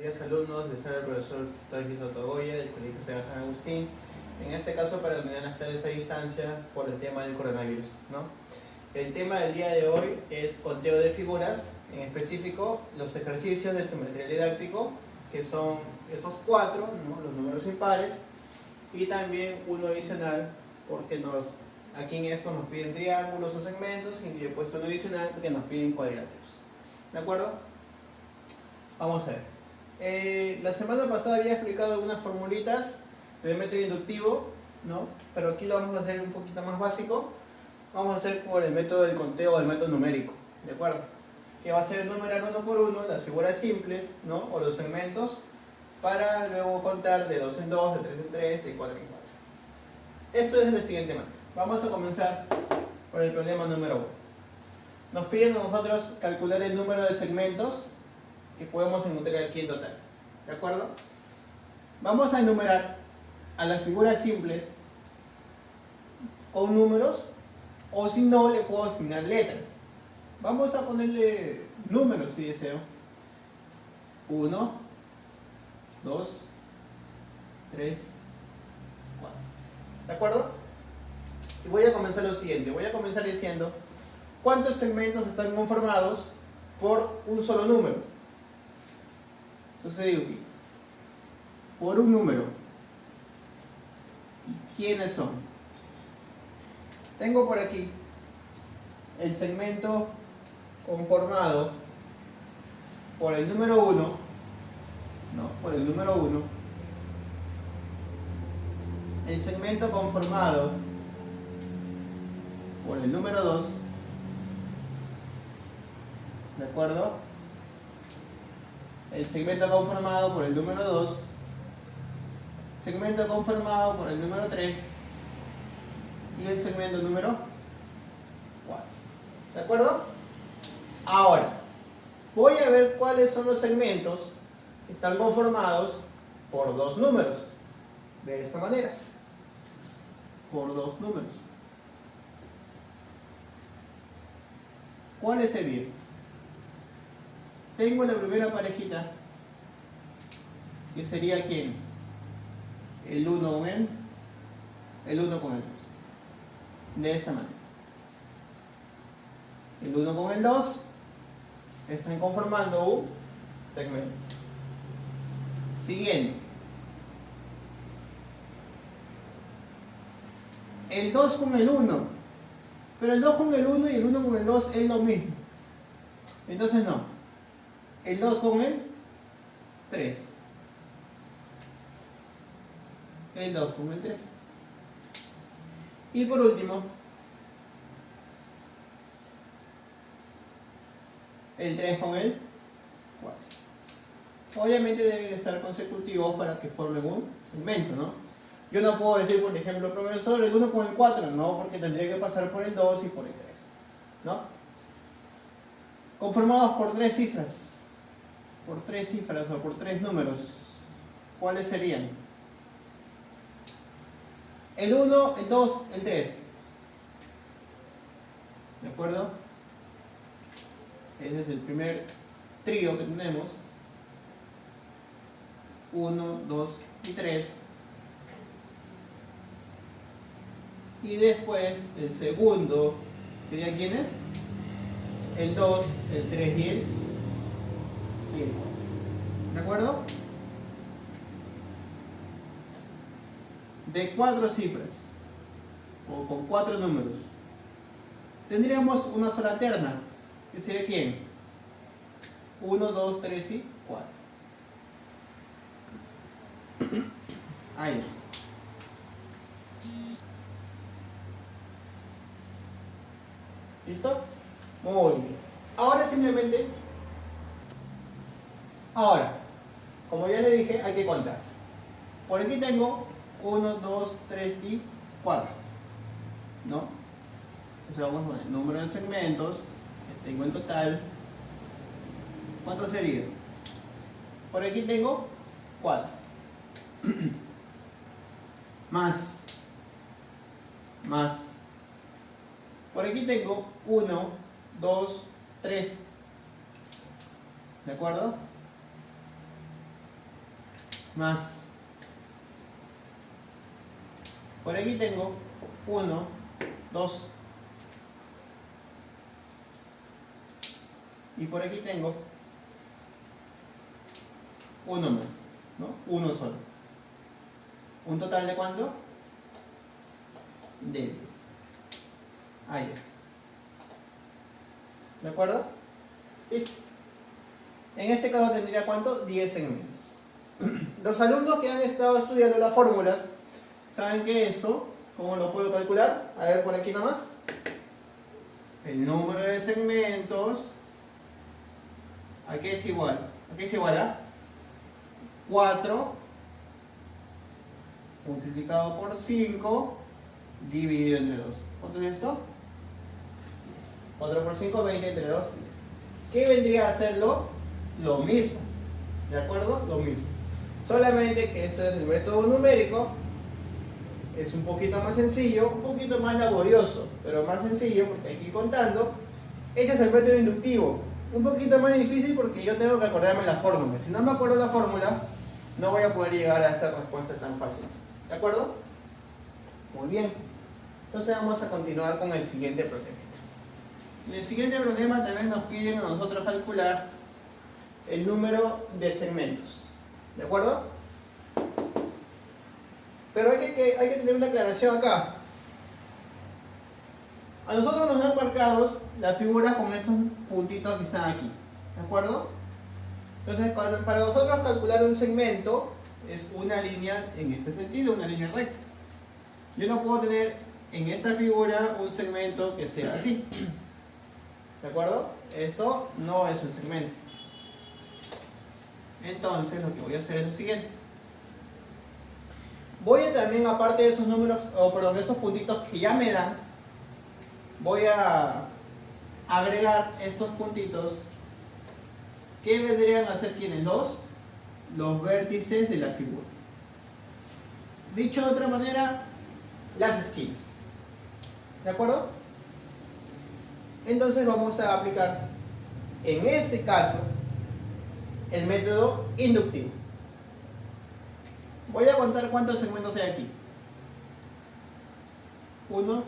días alumnos, les habla el profesor Tarquis Otogoya del Colegio Sega San Agustín. En este caso para terminar las clases a distancia por el tema del coronavirus, ¿no? El tema del día de hoy es conteo de figuras, en específico los ejercicios de tu material didáctico, que son esos cuatro, ¿no? Los números impares, y también uno adicional, porque aquí en esto nos piden triángulos o segmentos, y después uno adicional porque nos piden cuadriláteros. ¿De acuerdo? Vamos a ver. La semana pasada había explicado algunas formulitas del método inductivo, ¿no? Pero aquí lo vamos a hacer un poquito más básico. Vamos a hacer por el método del conteo o el método numérico, ¿de acuerdo? Que va a ser numerar uno por uno las figuras simples, ¿no? O los segmentos, para luego contar de 2 en 2, de 3 en 3, de 4 en 4. Esto es de la siguiente manera. Vamos a comenzar por el problema número 1. Nos piden a nosotros calcular el número de segmentos que podemos encontrar aquí en total, ¿de acuerdo? Vamos a enumerar a las figuras simples con números, o si no, le puedo asignar letras. Vamos a ponerle números si deseo. 1, 2, 3, 4. ¿De acuerdo? Y voy a comenzar lo siguiente. Voy a comenzar diciendo cuántos segmentos están conformados por un solo número. Entonces digo aquí, por un número. ¿Quiénes son? Tengo por aquí el segmento conformado por el número 1, ¿no? Por el número 1. El segmento conformado por el número 2. ¿De acuerdo? El segmento conformado por el número 2. Segmento conformado por el número 3. Y el segmento número 4. ¿De acuerdo? Ahora, voy a ver cuáles son los segmentos que están conformados por dos números. De esta manera. Por dos números. ¿Cuáles serían? Tengo la primera parejita, que sería ¿quién? El 1 con el 1 con el 2. De esta manera. El 1 con el 2 están conformando un segmento. Siguiente. El 2 con el 1. Pero el 2 con el 1 y el 1 con el 2 es lo mismo. Entonces no. El 2 con el 3. El 2 con el 3. Y por último, el 3 con el 4. Obviamente deben estar consecutivos para que formen un segmento, ¿no? Yo no puedo decir, por ejemplo, profesor, el 1 con el 4, no, porque tendría que pasar por el 2 y por el 3, ¿no? Conformados por tres cifras. Por tres cifras o por tres números. ¿Cuáles serían? El 1, el 2, el 3. ¿De acuerdo? Ese es el primer trío que tenemos. 1, 2 y 3. Y después el segundo sería ¿quién es? El 2, el 3 y el 4. ¿De acuerdo? De cuatro cifras o con cuatro números tendríamos una sola terna, que sería ¿quién? 1, 2, 3 y 4. Ahí está. ¿Listo? Muy bien. Ahora, como ya le dije, hay que contar. Por aquí tengo 1, 2, 3 y 4, ¿no? Entonces vamos a poner el número de segmentos que tengo en total. ¿Cuánto sería? Por aquí tengo 4. Más. Por aquí tengo 1, 2, 3. ¿De acuerdo? más. Por aquí tengo 1, 2. Y por aquí tengo 1 más, ¿no? 1 solo. ¿Un total de cuánto? De 10. Ahí está. ¿De acuerdo? Listo. En este caso tendría ¿cuánto? 10 segmentos. Los alumnos que han estado estudiando las fórmulas saben que esto, ¿cómo lo puedo calcular? A ver por aquí nomás. El número de segmentos, ¿a qué es igual? ¿A qué es igual a? 4 multiplicado por 5 dividido entre 2. ¿Cuánto es esto? 10. 4 por 5, 20 entre 2, 10. ¿Qué vendría a hacerlo? Lo mismo. ¿De acuerdo? Lo mismo. Solamente que esto es el método numérico. Es un poquito más sencillo, un poquito más laborioso, pero más sencillo porque hay que ir contando. Este es el método inductivo. Un poquito más difícil porque yo tengo que acordarme la fórmula. Si no me acuerdo la fórmula, no voy a poder llegar a esta respuesta tan fácil. ¿De acuerdo? Muy bien. Entonces vamos a continuar con el siguiente problema. En el siguiente problema también nos piden a nosotros calcular el número de segmentos. ¿De acuerdo? Pero hay que tener una aclaración acá. A nosotros nos han marcado las figuras con estos puntitos que están aquí. ¿De acuerdo? Entonces, para nosotros calcular un segmento es una línea en este sentido, una línea recta. Yo no puedo tener en esta figura un segmento que sea así. ¿De acuerdo? Esto no es un segmento. Entonces, lo que voy a hacer es lo siguiente. Voy a también, aparte de estos números, de estos puntitos que ya me dan, voy a agregar estos puntitos que vendrían a ser ¿quiénes? Los vértices de la figura. Dicho de otra manera, las esquinas. ¿De acuerdo? Entonces vamos a aplicar, en este caso, el método inductivo. Voy a contar cuántos segmentos hay aquí. 1, 2.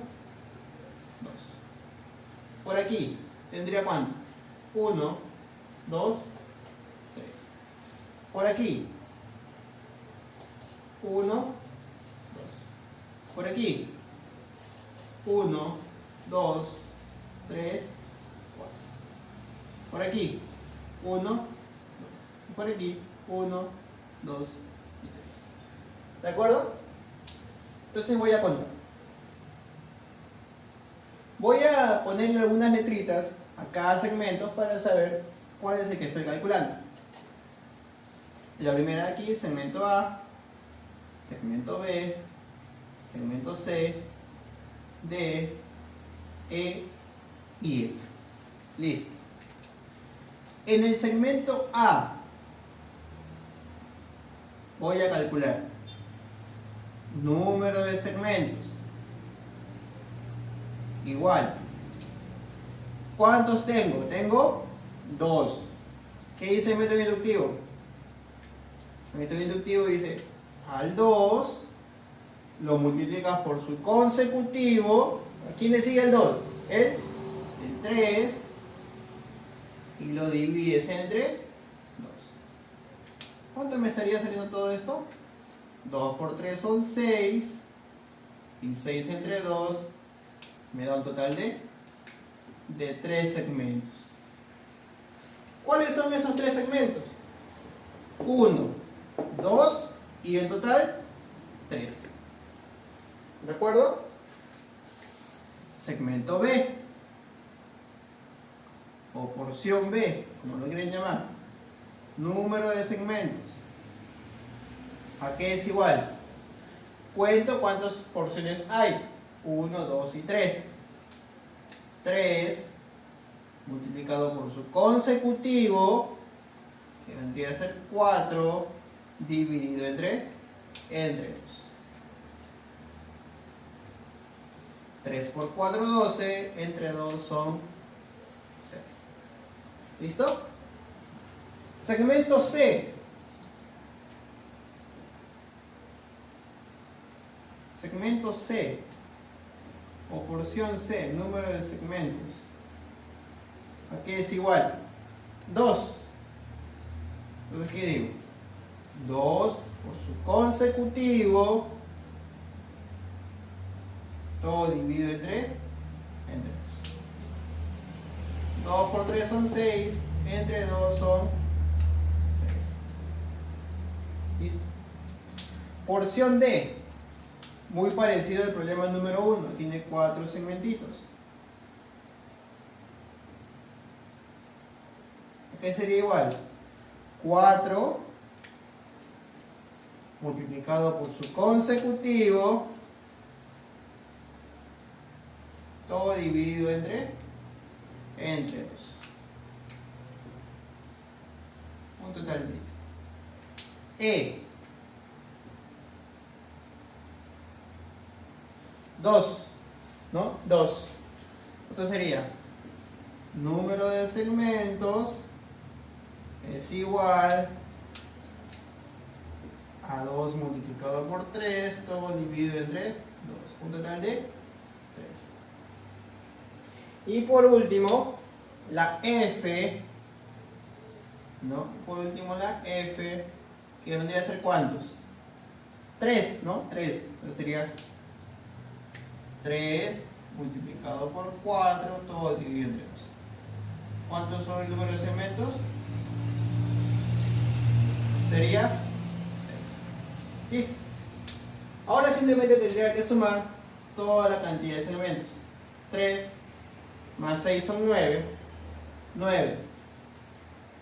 Por aquí, ¿tendría cuánto? 1, 2, 3. Por aquí, 1, 2. Por aquí, 1, 2, 3, 4. Por aquí, 1, 2. Por aquí, 1, 2 y 3. ¿De acuerdo? Entonces voy a contar. Voy a ponerle algunas letritas a cada segmento para saber cuál es el que estoy calculando. La primera de aquí, segmento A, segmento B, segmento C, D, E y F. Listo. En el segmento A voy a calcular número de segmentos igual. ¿Cuántos tengo? Tengo 2. ¿Qué dice el método inductivo? El método inductivo dice al 2 lo multiplicas por su consecutivo. ¿A quién le sigue el 2? El 3 y lo divides entre 2. ¿Cuánto me estaría saliendo todo esto? 2 por 3 son 6 y 6 entre 2 me da un total de 3 segmentos. ¿Cuáles son esos 3 segmentos? 1, 2 y en total 3. ¿De acuerdo? Segmento B o porción B, como lo quieren llamar. Número de segmentos. ¿A qué es igual? Cuento cuántas porciones hay. 1, 2 y 3. 3 multiplicado por su consecutivo, que vendría a ser 4, dividido entre 2. 3 por 4, 12, entre 2 son 6. ¿Listo? Segmento C. segmento C, o porción C, número de segmentos, aquí es igual 2. Entonces, ¿qué digo? 2 por su consecutivo, todo dividido entre 2. 2 por 3 son 6, entre 2 son 3. ¿Listo? Porción D, muy parecido al problema número 1, tiene 4 segmentitos. ¿Qué sería igual? 4 multiplicado por su consecutivo, todo dividido entre 2. Un total de 10. E. 2. ¿No? 2. Esto sería número de segmentos es igual a 2 multiplicado por 3, todo dividido entre 2. Un total de 3. Y por último, la F, ¿no? Por último, la F, que vendría a ser ¿cuántos? 3, ¿no? 3. Entonces sería 3 multiplicado por 4, todo dividido entre 2. ¿Cuántos son el número de segmentos? Sería 6. Listo. Ahora simplemente tendría que sumar toda la cantidad de segmentos. 3 más 6 son 9. 9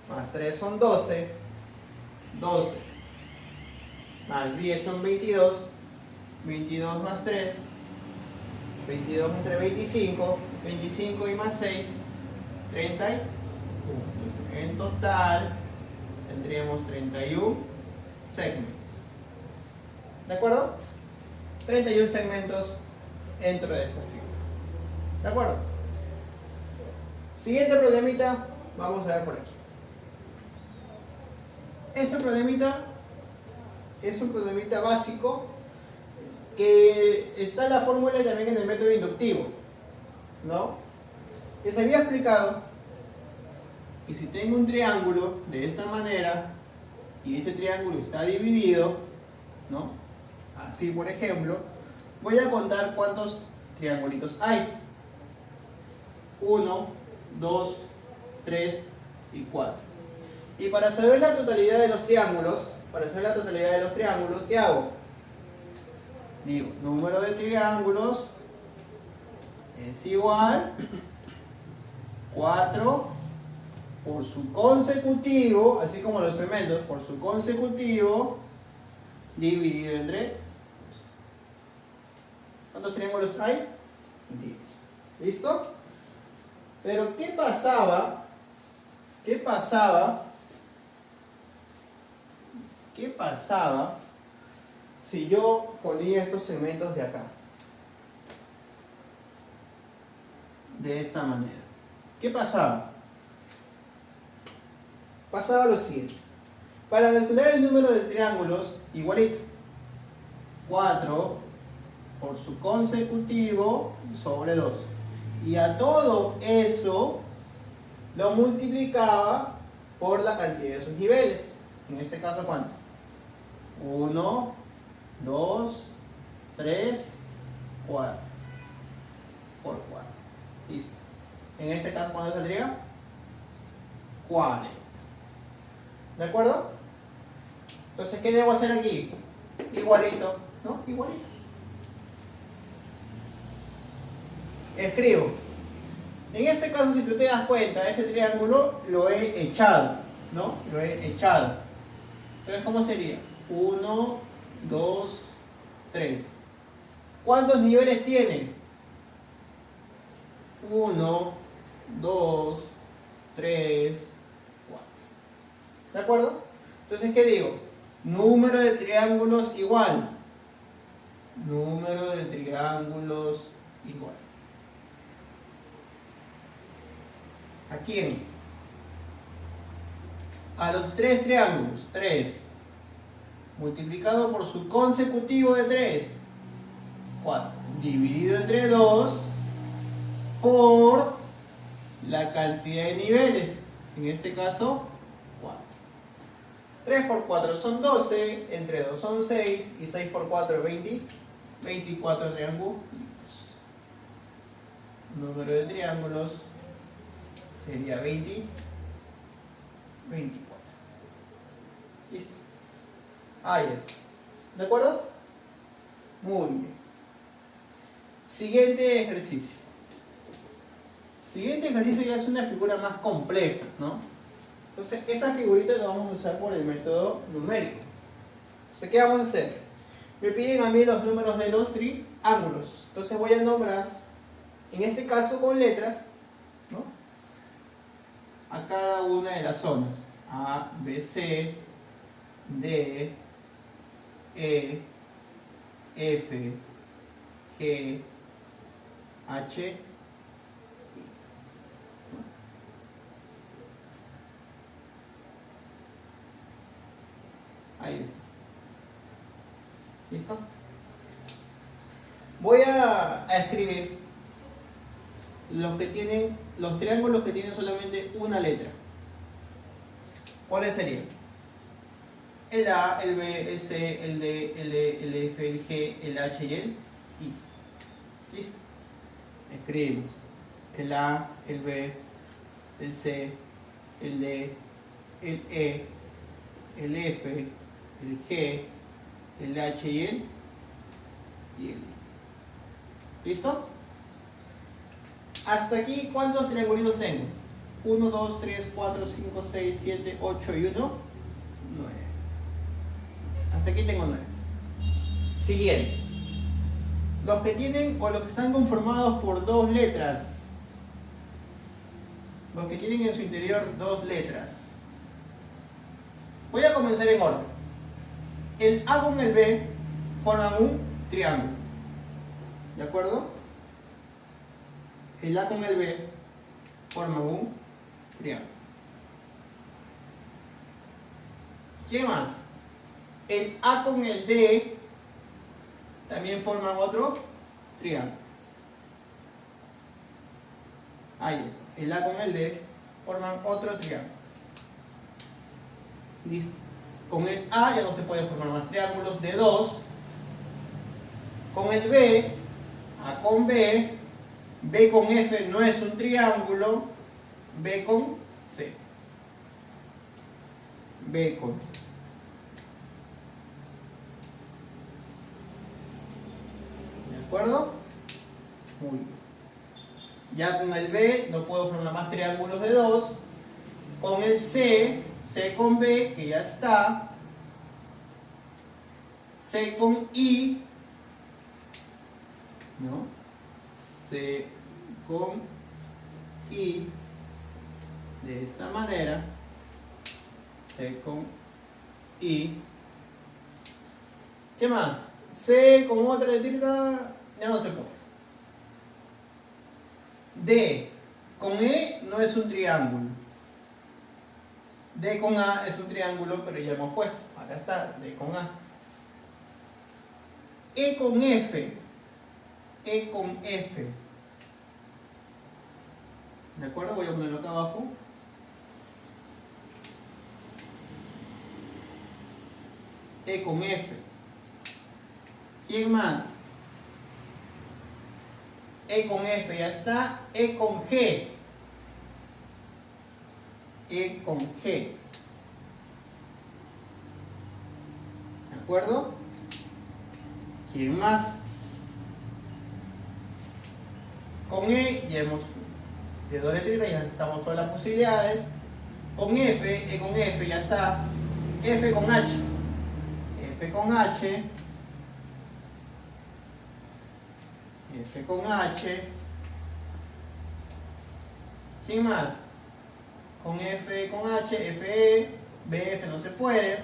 más 3 son 12. 12 más 10 son 22. 22 más 3. 22 entre 25. 25 y más 6. 31. En total tendríamos 31 segmentos. ¿De acuerdo? 31 segmentos dentro de esta figura. ¿De acuerdo? Siguiente problemita, vamos a ver por aquí. Este problemita es un problemita básico que está en la fórmula y también en el método inductivo, ¿no? Les había explicado que si tengo un triángulo de esta manera y este triángulo está dividido, ¿no? Así, por ejemplo, voy a contar cuántos triangulitos hay. 1, 2, 3 y 4. Y para saber la totalidad de los triángulos, ¿qué hago? Digo, número de triángulos es igual 4 por su consecutivo, así como los segmentos, por su consecutivo dividido entre 2. ¿Cuántos triángulos hay? 10. ¿Listo? Pero ¿qué pasaba? ¿Qué pasaba si yo ponía estos segmentos de acá? De esta manera. ¿Qué pasaba? Pasaba lo siguiente. Para calcular el número de triángulos, igualito. 4 por su consecutivo sobre 2. Y a todo eso lo multiplicaba por la cantidad de sus niveles. En este caso, ¿cuánto? 1, 2, 3, 4. Por 4. Listo. En este caso, ¿cuánto saldría? 40. ¿De acuerdo? Entonces, ¿qué debo hacer aquí? Igualito, ¿no? Igualito. Escribo. En este caso, si tú te das cuenta, este triángulo lo he echado, ¿no? Lo he echado. Entonces, ¿cómo sería? 1, 2, 3. ¿Cuántos niveles tiene? 1, 2, 3, 4. ¿De acuerdo? Entonces, ¿qué digo? Número de triángulos igual. Número de triángulos igual. ¿A quién? A los 3 triángulos. 3 multiplicado por su consecutivo de 3 4. Dividido entre 2 por la cantidad de niveles. En este caso, 4. 3 por 4 son 12, entre 2 son 6 y 6 por 4 20, 24 triángulos. Número de triángulos sería 20, 24. Listo. Ahí está. ¿De acuerdo? Muy bien. Siguiente ejercicio. Siguiente ejercicio ya es una figura más compleja, ¿no? Entonces, esa figurita la vamos a usar por el método numérico. Entonces, ¿qué vamos a hacer? Me piden a mí los números de los triángulos. Entonces, voy a nombrar, en este caso con letras, ¿no?, a cada una de las zonas. A, B, C, D, E, F, G, H, ahí está. ¿Listo? Voy a escribir los triángulos que tienen solamente una letra. ¿Cuáles serían? El A, el B, el C, el D, el E, el F, el G, el H y el I. ¿Listo? Escribimos el A, el B, el C, el D, el E, el F, el G, el H y el I. ¿Listo? Hasta aquí, ¿cuántos triangulitos tengo? 1, 2, 3, 4, 5, 6, 7, 8 y 1, 9. Hasta aquí tengo 9. Siguiente. Los que tienen o los que están conformados por dos letras. Los que tienen en su interior dos letras. Voy a comenzar en orden. El A con el B forman un triángulo. ¿De acuerdo? El A con el B forman un triángulo. ¿Qué más? El A con el D también forman otro triángulo. Ahí está. El A con el D forman otro triángulo. Listo. Con el A ya no se pueden formar más triángulos de 2. Con el B, A con B, B con F no es un triángulo, B con C. B con C. ¿De acuerdo? Muy bien. Ya con el B no puedo formar más triángulos de 2. Con el C, C con B, que ya está. C con I, ¿no? C con I, de esta manera. C con I. ¿Qué más? C con otra letrita, ya no se puede. D con E no es un triángulo. D con A es un triángulo, pero ya hemos puesto. Acá está, D con A. E con F. E con F. ¿De acuerdo? Voy a ponerlo acá abajo. E con F. ¿Quién más? E con F, ya está. E con G. E con G. ¿De acuerdo? ¿Quién más? Con E ya hemos de dos letritas, ya estamos todas las posibilidades. Con F, E con F, ya está. F con H. F con H. F con H. ¿Quién más? Con F con H, FE, BF no se puede.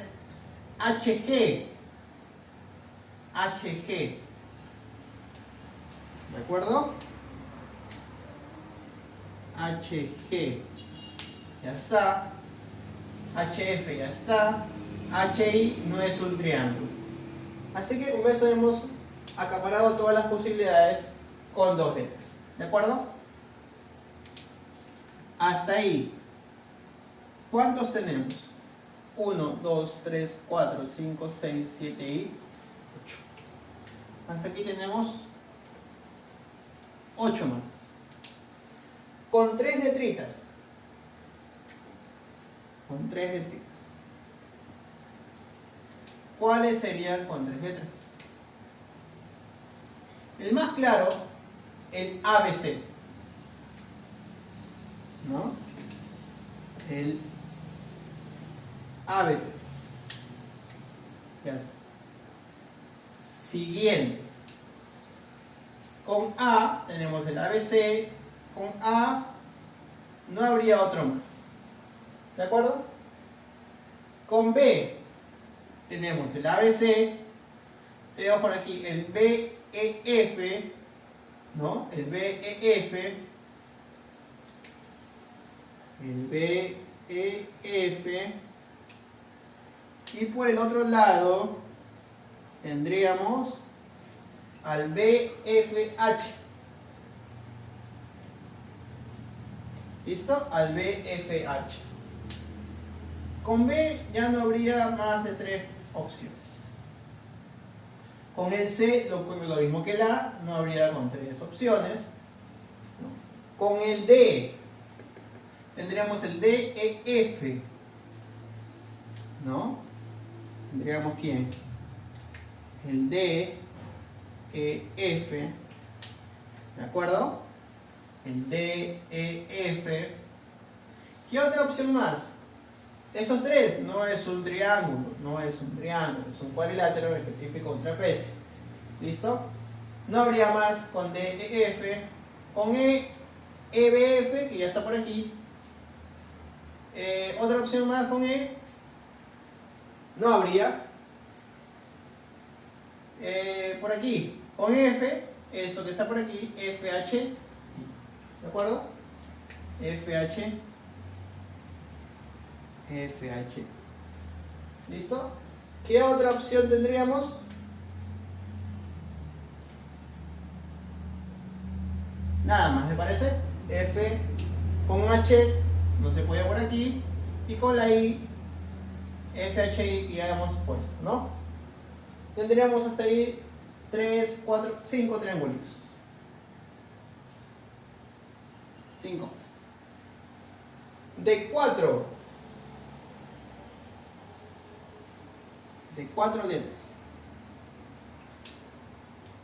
HG. HG. ¿De acuerdo? HG. Ya está. HF ya está. HI no es un triángulo. Así que con eso hemos acaparado todas las posibilidades con 2 letras. ¿De acuerdo? Hasta ahí. ¿Cuántos tenemos? 1, 2, 3, 4, 5, 6, 7 y 8. Hasta aquí tenemos 8 más. Con 3 letritas. Con 3 letritas. ¿Cuáles serían con 3 letras? El más claro, el ABC. ¿No? El ABC. Ya está. Siguiente. Con A tenemos el ABC. Con A no habría otro más. ¿De acuerdo? Con B tenemos el ABC. Tenemos por aquí el BEF. ¿No? El BEF. El BEF. Y por el otro lado tendríamos al BFH. ¿Listo? Al BFH. Con B ya no habría más de 3 opciones. Con el C, lo mismo que el A, no habría con 3 opciones. Con el D, tendríamos el DEF. ¿No? Tendríamos ¿quién? El DEF. ¿De acuerdo? El DEF. ¿Qué otra opción más? Estos 3 no es un triángulo, no es un triángulo, es un cuadrilátero, en específico un trapecio. ¿Listo? No habría más con DEF. Con EBF, que ya está por aquí. Otra opción más con E. No habría. Por aquí, con F, esto que está por aquí, FH. ¿De acuerdo? FH. FH. ¿Listo? ¿Qué otra opción tendríamos? Nada más, ¿me parece? F con H no se puede por aquí. Y con la I, FHI que ya hemos puesto, ¿no? Tendríamos hasta ahí 3, 4, 5 triángulos. 5 más. De 4 letras.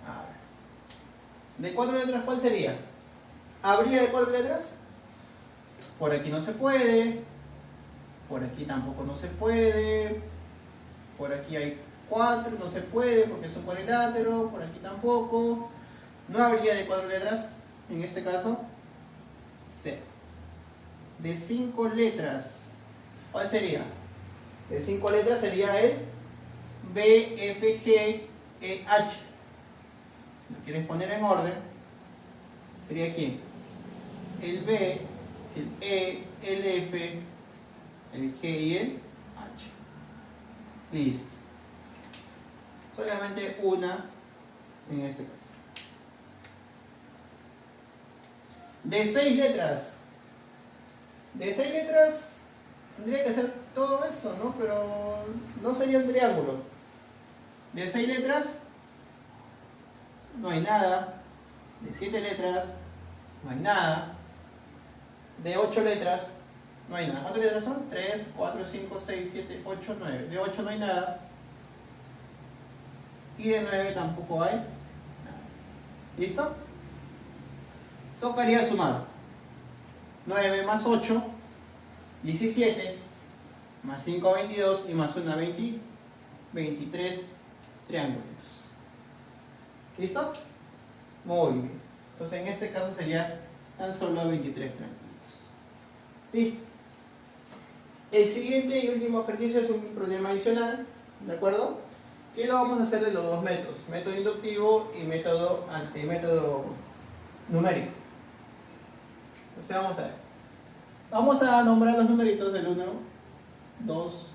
A ver. De 4 letras, ¿cuál sería? ¿Habría de 4 letras? Por aquí no se puede. Por aquí tampoco no se puede. Por aquí hay 4, no se puede porque es un cuadrilátero. Por aquí tampoco. No habría de 4 letras. En este caso, 0. De 5 letras, ¿cuál sería? De 5 letras sería el BFGEH. Si lo quieres poner en orden, sería ¿quién? El B, el E, el F, el G y el H. Listo. Solamente una en este caso. De 6 letras. De 6 letras tendría que ser todo esto, ¿no? Pero no sería un triángulo. De 6 letras no hay nada. De 7 letras no hay nada. De 8 letras no hay nada. ¿Cuántas letras son? 3, 4, 5, 6, 7, 8, 9. De 8 no hay nada. Y de 9 tampoco hay nada. ¿Listo? Tocaría sumar. 9 más 8, 17, más 5, 22 y más 1, 20, 23 triángulos. ¿Listo? Muy bien. Entonces en este caso sería tan solo 23 triángulos. Listo. El siguiente y último ejercicio es un problema adicional, ¿de acuerdo? Que lo vamos a hacer de los dos métodos, método inductivo y método numérico. Entonces vamos a ver. Vamos a nombrar los numeritos del 1, 2,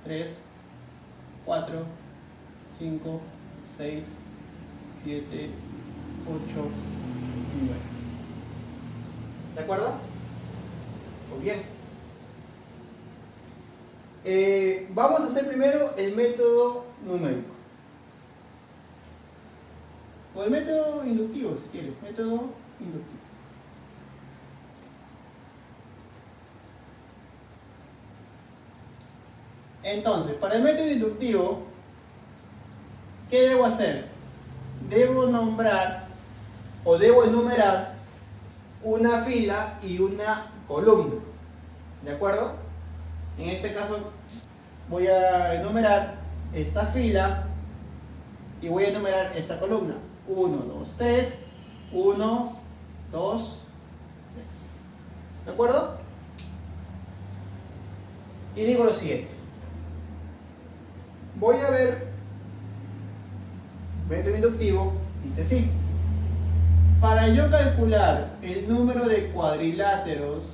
3, 4, 5, 6, 7, 8, 9. ¿De acuerdo? Muy bien. Vamos a hacer primero el método numérico. O el método inductivo, si quieres. Método inductivo. Entonces, para el método inductivo, ¿qué debo hacer? Debo nombrar o debo enumerar una fila y una columna. ¿De acuerdo? En este caso voy a enumerar esta fila y voy a enumerar esta columna. 1, 2, 3, 1, 2, 3. ¿De acuerdo? Y digo lo siguiente. Voy a ver método inductivo, dice así. Para yo calcular el número de cuadriláteros,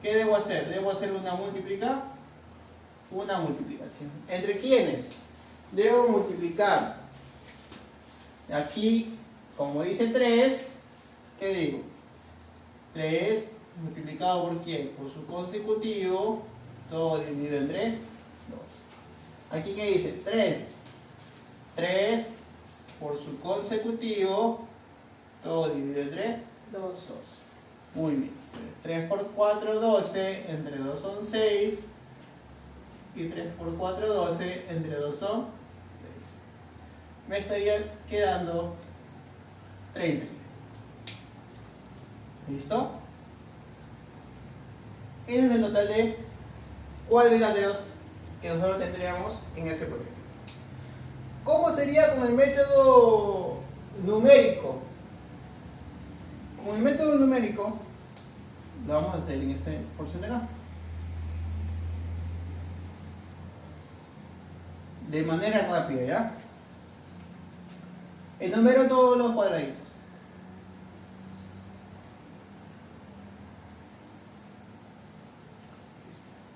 ¿qué debo hacer? Debo hacer una multiplicación. ¿Entre quiénes? Debo multiplicar. Aquí, como dice 3, ¿qué digo? 3 multiplicado por quién? Por su consecutivo, todo dividido entre 2. Aquí, ¿qué dice? 3 por su consecutivo, todo dividido entre 2. Muy bien. 3 por 4, 12, entre 2 son 6. Y 3 por 4, 12, entre 2 son 6. Me estaría quedando 36. ¿Listo? Ese es el total de cuadriláteros que nosotros tendríamos en ese proyecto. ¿Cómo sería con el método numérico? Con el método numérico, lo vamos a hacer en esta porción de acá. De manera rápida, ¿ya? Enumero todos los cuadraditos.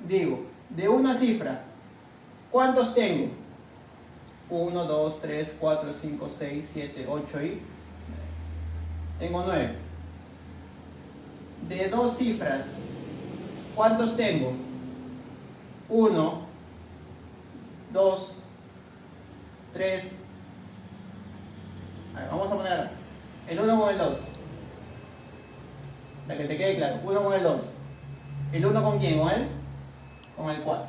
Digo, de una cifra, ¿cuántos tengo? 1, 2, 3, 4, 5, 6, 7, 8 y 9. Tengo 9. De dos cifras, ¿cuántos tengo? 1, 2, 3. A ver, vamos a poner el 1 con el 2. Para que te quede claro. 1 con el 2. ¿El 1 con quién? ¿Con él? Con el 4.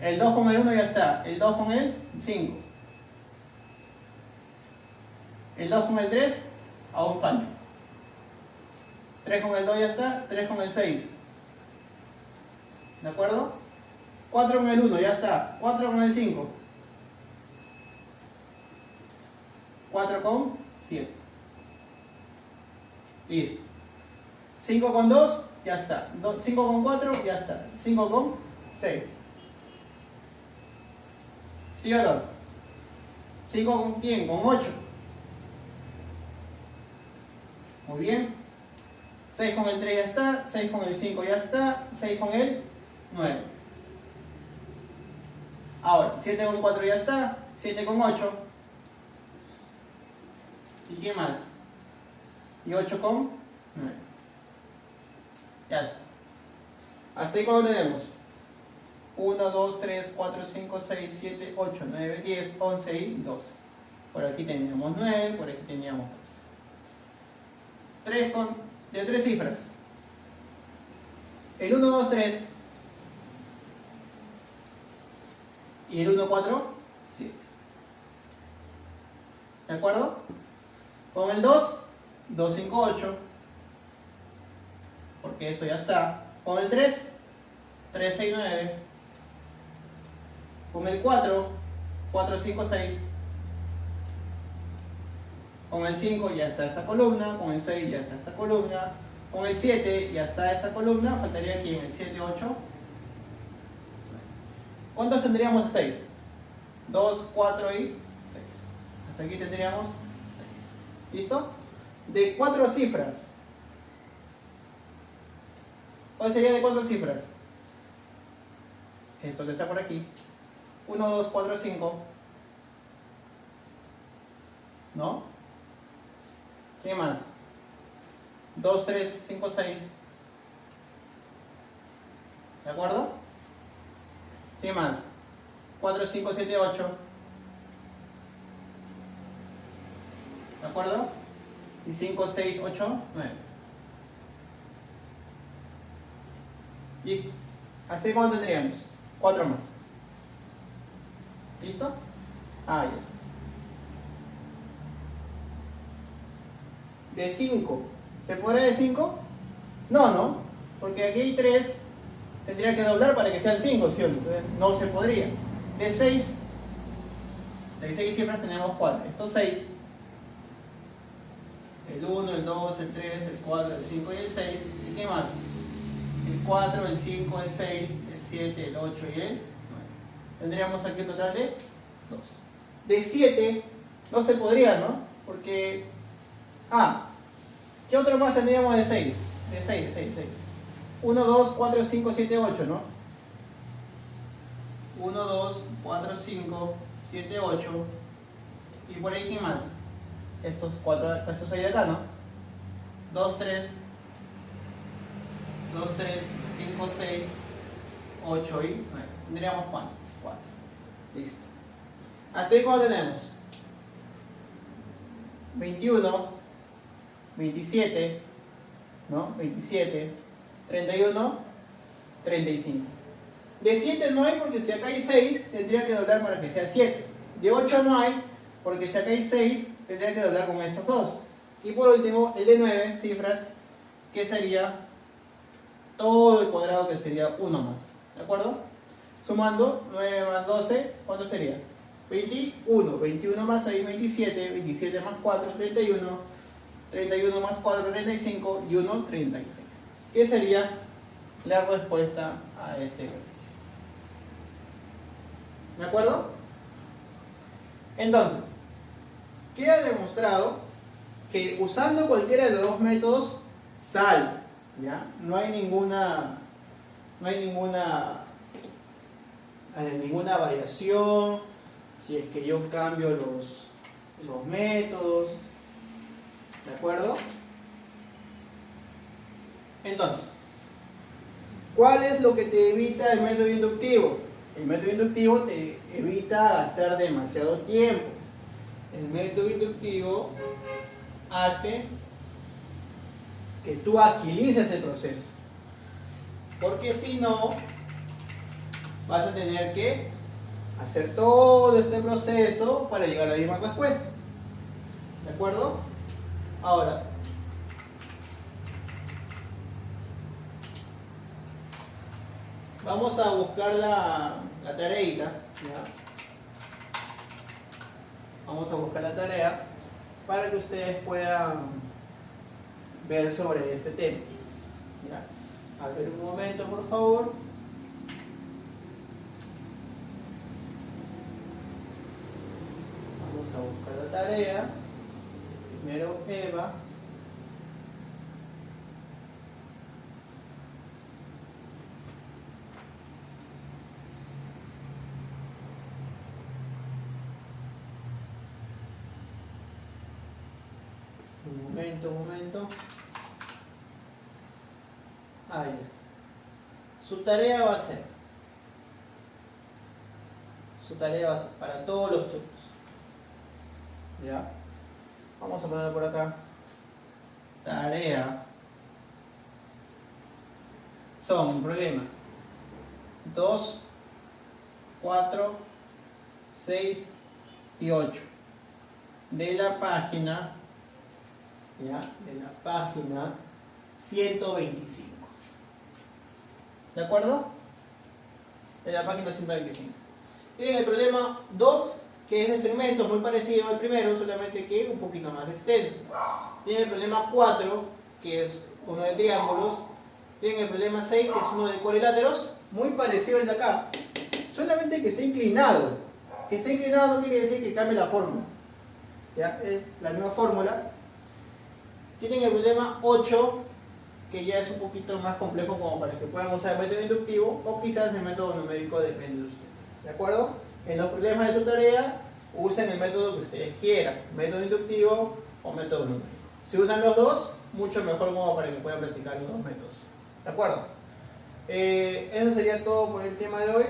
El 2 con el 1 ya está. El 2 con el 5. El 2 con el 3, aún falta. 3 con el 2 ya está. 3 con el 6. ¿De acuerdo? 4 con el 1 ya está. 4 con el 5. 4 con 7. Listo. 5 con 2 ya está. 5 con 4 ya está. 5 con 6. ¿Sí o no? 5 con quién? Con 8. Muy bien. 6 con el 3 ya está. 6 con el 5 ya está. 6 con el 9. Ahora, 7 con 4 ya está. 7 con 8. ¿Y qué más? Y 8 con 9. Ya está. Hasta ahí cuando tenemos 1, 2, 3, 4, 5, 6, 7, 8, 9, 10, 11 y 12. Por aquí teníamos 9, por aquí teníamos 12. De 3 cifras. El 1, 2, 3. Y el 1, 4, 7. ¿De acuerdo? Con el 2, 2, 5, 8. Porque esto ya está. Con el 3, 3, 6, 9. Con el 4, 4, 5, 6. Con el 5 ya está esta columna. Con el 6 ya está esta columna. Con el 7 ya está esta columna. Faltaría aquí en el 7, 8. ¿Cuántos tendríamos hasta ahí? 2, 4 y 6. Hasta aquí tendríamos 6. ¿Listo? De 4 cifras. ¿Cuál sería de 4 cifras? Esto que está por aquí. 1, 2, 4, 5. ¿No? ¿Qué más? 2, 3, 5, 6. ¿De acuerdo? ¿Qué más? 4, 5, 7, 8. ¿De acuerdo? Y 5, 6, 8, 9. Listo. ¿Hasta ahí cuánto tendríamos? 4 más. ¿Listo? Ah, ya está. De 5. ¿Se podrá de 5? No, no. Porque aquí hay 3. Tendría que doblar para que sean 5, ¿cierto? No se podría. De 6. De 6 cifras tenemos 4. Estos 6. El 1, el 2, el 3, el 4, el 5 y el 6. ¿Y qué más? El 4, el 5, el 6, el 7, el 8 y el 9. Tendríamos aquí un total de 2. De 7 no se podría, ¿no? Porque... ¿qué otro más tendríamos de 6? De 6. 1, 2, 4, 5, 7, 8, ¿no? 1, 2, 4, 5, 7, 8. Y por ahí, ¿qué más? Estos 6 de acá, ¿no? 2, 3, 5, 6, 8 y 9. Tendríamos ¿cuánto? 4. Listo. ¿Hasta ahí cuánto tenemos? 21, 27, ¿no? 27, 31, 35. De 7 no hay porque si acá hay 6, tendría que doblar para que sea 7. De 8 no hay porque si acá hay 6, tendría que doblar con estos dos. Y por último, el de 9 cifras, que sería todo el cuadrado, que sería 1 más. ¿De acuerdo? Sumando 9 más 12, ¿cuánto sería? 21. 21 más 6, 27. 27 más 4, 31. 31 más 4, 35. Y 1, 36. ¿Qué sería la respuesta a este ejercicio? ¿De acuerdo? Entonces, queda demostrado que usando cualquiera de los dos métodos sale, ¿ya? No hay ninguna variación si es que yo cambio los métodos, ¿de acuerdo? Entonces, ¿cuál es lo que te evita el método inductivo? El método inductivo te evita gastar demasiado tiempo. El método inductivo hace que tú agilices el proceso, porque si no vas a tener que hacer todo este proceso para llegar a la misma respuesta. ¿De acuerdo? Ahora, vamos a buscar la tareita, ¿ya? Vamos a buscar la tarea para que ustedes puedan ver sobre este tema, ¿ya? A ver un momento, por favor. Vamos a buscar la tarea. Primero Eva. Un momento. Ahí está. Su tarea va a ser para todos los turnos. ¿Ya? Vamos a poner por acá. Tarea. Son, problema, 2, 4, 6 y 8. De la página, ¿ya? De la página 125. ¿De acuerdo? De la página 125. Tienen el problema 2, que es de segmentos, muy parecido al primero, solamente que un poquito más extenso. Tienen el problema 4, que es uno de triángulos. Tienen el problema 6, que es uno de cuadriláteros, muy parecido al de acá. Solamente que está inclinado. Que está inclinado no quiere decir que cambie la fórmula. ¿Ya? Es la misma fórmula. Tienen el problema 8, que ya es un poquito más complejo como para que puedan usar el método inductivo o quizás el método numérico, depende de ustedes. ¿De acuerdo? En los problemas de su tarea, usen el método que ustedes quieran, método inductivo o método numérico. Si usan los dos, mucho mejor como para que puedan practicar los dos métodos. ¿De acuerdo? Eso sería todo por el tema de hoy.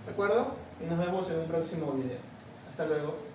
¿De acuerdo? Y nos vemos en un próximo video. Hasta luego.